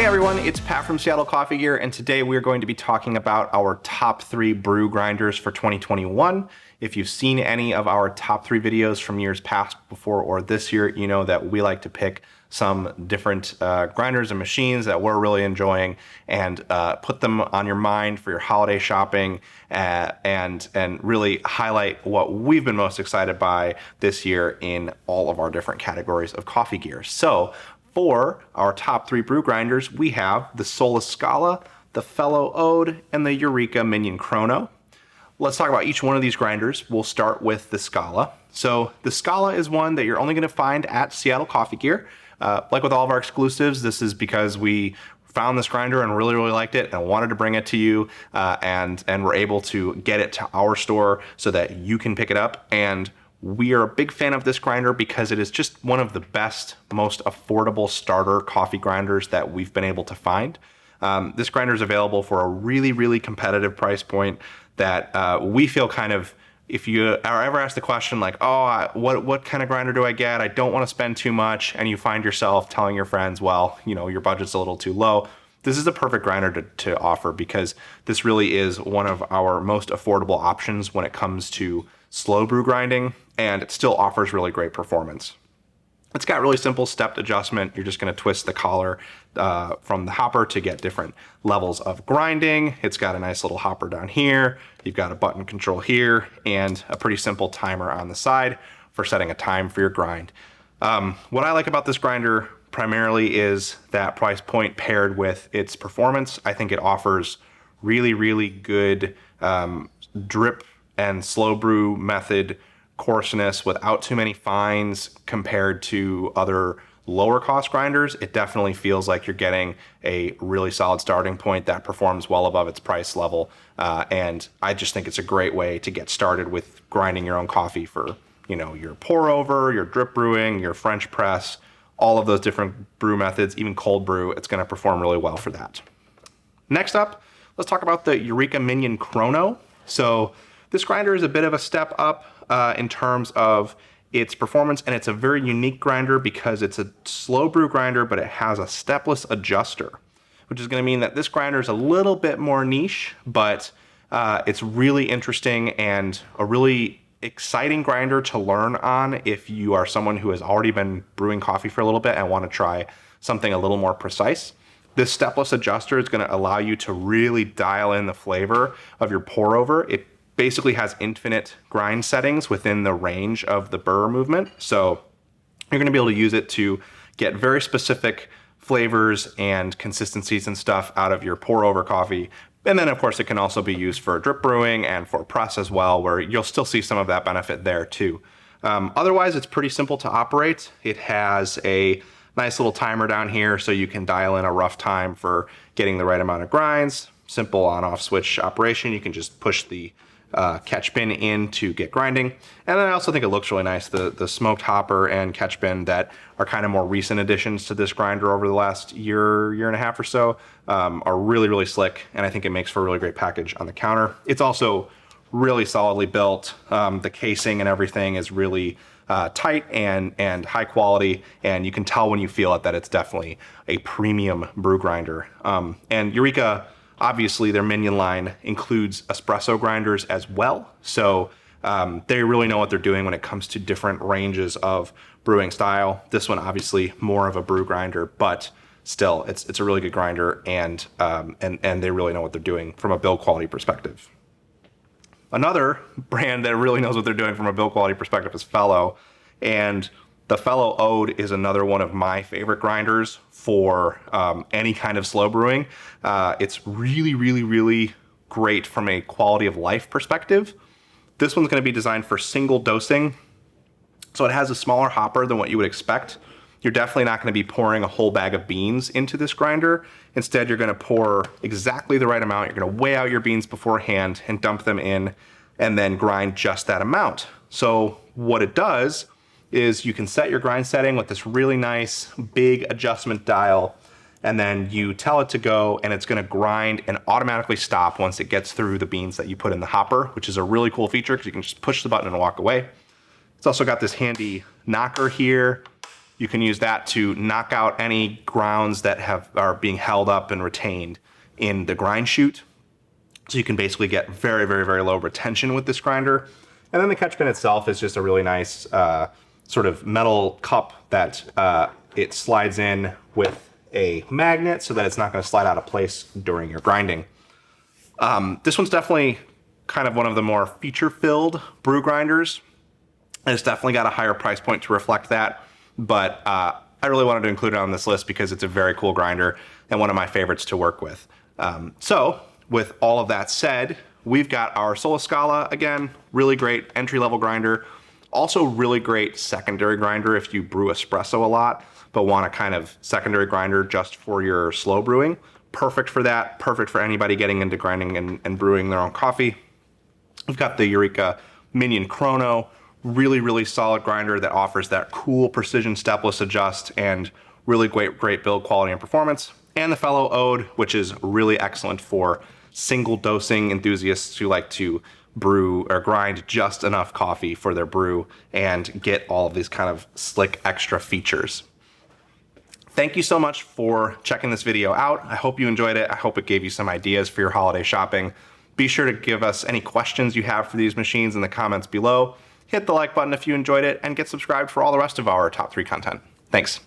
Hey everyone, it's Pat from Seattle Coffee Gear, and today we're going to be talking about our top 3 brew grinders for 2021. If you've seen any of our top 3 videos from years past before or this year, you know that we like to pick some different grinders and machines that we're really enjoying and put them on your mind for your holiday shopping and really highlight what we've been most excited by this year in all of our different categories of coffee gear. So for our top 3 brew grinders, we have the Solas Scala, the Fellow Ode, and the Eureka Minion Chrono. Let's talk about each one of these grinders. We'll start with the Scala. So the Scala is one that you're only going to find at Seattle Coffee Gear. Like with all of our exclusives, this is because we found this grinder and really liked it and wanted to bring it to you, and we're able to get it to our store so that you can pick it up. And we are a big fan of this grinder because it is just one of the best, most affordable starter coffee grinders that we've been able to find. This grinder is available for a really competitive price point that we feel kind of, if you are ever asked the question like, oh, what kind of grinder do I get? I don't want to spend too much. And you find yourself telling your friends, well, you know, your budget's a little too low. This is the perfect grinder to offer because this really is one of our most affordable options when it comes to slow brew grinding, and it still offers really great performance. It's got really simple stepped adjustment. You're just going to twist the collar from the hopper to get different levels of grinding. It's got a nice little hopper down here. You've got a button control here and a pretty simple timer on the side for setting a time for your grind. What I like about this grinder primarily is that price point paired with its performance. I think it offers really good drip and slow brew method coarseness without too many fines compared to other lower cost grinders. It definitely feels like you're getting a really solid starting point that performs well above its price level. And I just think it's a great way to get started with grinding your own coffee for, you know, your pour over, your drip brewing, your French press, all of those different brew methods, even cold brew. It's going to perform really well for that. Next up, let's talk about the Eureka Minion Chrono. So this grinder is a bit of a step up in terms of its performance, and it's a very unique grinder because it's a slow brew grinder, but it has a stepless adjuster, which is going to mean that this grinder is a little bit more niche, but it's really interesting and a really exciting grinder to learn on if you are someone who has already been brewing coffee for a little bit and want to try something a little more precise. This stepless adjuster is going to allow you to really dial in the flavor of your pour over. It basically has infinite grind settings within the range of the burr movement. So you're going to be able to use it to get very specific flavors and consistencies and stuff out of your pour over coffee. And then of course it can also be used for drip brewing and for press as well, where you'll still see some of that benefit there too. Otherwise, it's pretty simple to operate. It has a nice little timer down here so you can dial in a rough time for getting the right amount of grinds. Simple on-off switch operation. You can just push the catch bin in to get grinding. And then I also think it looks really nice. The smoked hopper and catch bin that are kind of more recent additions to this grinder over the last year and a half or so are really slick, and I think it makes for a really great package on the counter. It's also really solidly built. The casing and everything is really tight and high quality, and you can tell when you feel it that it's definitely a premium brew grinder. And Eureka, obviously, their Minion line includes espresso grinders as well. So they really know what they're doing when it comes to different ranges of brewing style. This one, obviously, more of a brew grinder, but still, it's a really good grinder, and they really know what they're doing from a build quality perspective. Another brand that really knows what they're doing from a build quality perspective is Fellow. And the Fellow Ode is another one of my favorite grinders for any kind of slow brewing. It's really great from a quality of life perspective. This one's going to be designed for single dosing, so it has a smaller hopper than what you would expect. You're definitely not going to be pouring a whole bag of beans into this grinder. Instead, you're going to pour exactly the right amount. You're going to weigh out your beans beforehand and dump them in, and then grind just that amount. So what it does is you can set your grind setting with this really nice big adjustment dial, and then you tell it to go, and it's going to grind and automatically stop once it gets through the beans that you put in the hopper, which is a really cool feature because you can just push the button and walk away. It's also got this handy knocker here. You can use that to knock out any grounds that are being held up and retained in the grind chute. So you can basically get very, very, very low retention with this grinder. And then the catch bin itself is just a really nice sort of metal cup that it slides in with a magnet so that it's not going to slide out of place during your grinding. This one's definitely kind of one of the more feature-filled brew grinders. And it's definitely got a higher price point to reflect that. But I really wanted to include it on this list because it's a very cool grinder and one of my favorites to work with. So with all of that said, we've got our Solas Scala, again, really great entry-level grinder. Also really great secondary grinder if you brew espresso a lot, but want a kind of secondary grinder just for your slow brewing. Perfect for that, perfect for anybody getting into grinding and brewing their own coffee. We've got the Eureka Minion Chrono, really, really solid grinder that offers that cool precision stepless adjust and really great build quality and performance. And the Fellow Ode, which is really excellent for single dosing enthusiasts who like to brew or grind just enough coffee for their brew and get all of these kind of slick extra features. Thank you so much for checking this video out. I hope you enjoyed it. I hope it gave you some ideas for your holiday shopping. Be sure to give us any questions you have for these machines in the comments below. Hit the like button if you enjoyed it, and get subscribed for all the rest of our top 3 content. Thanks.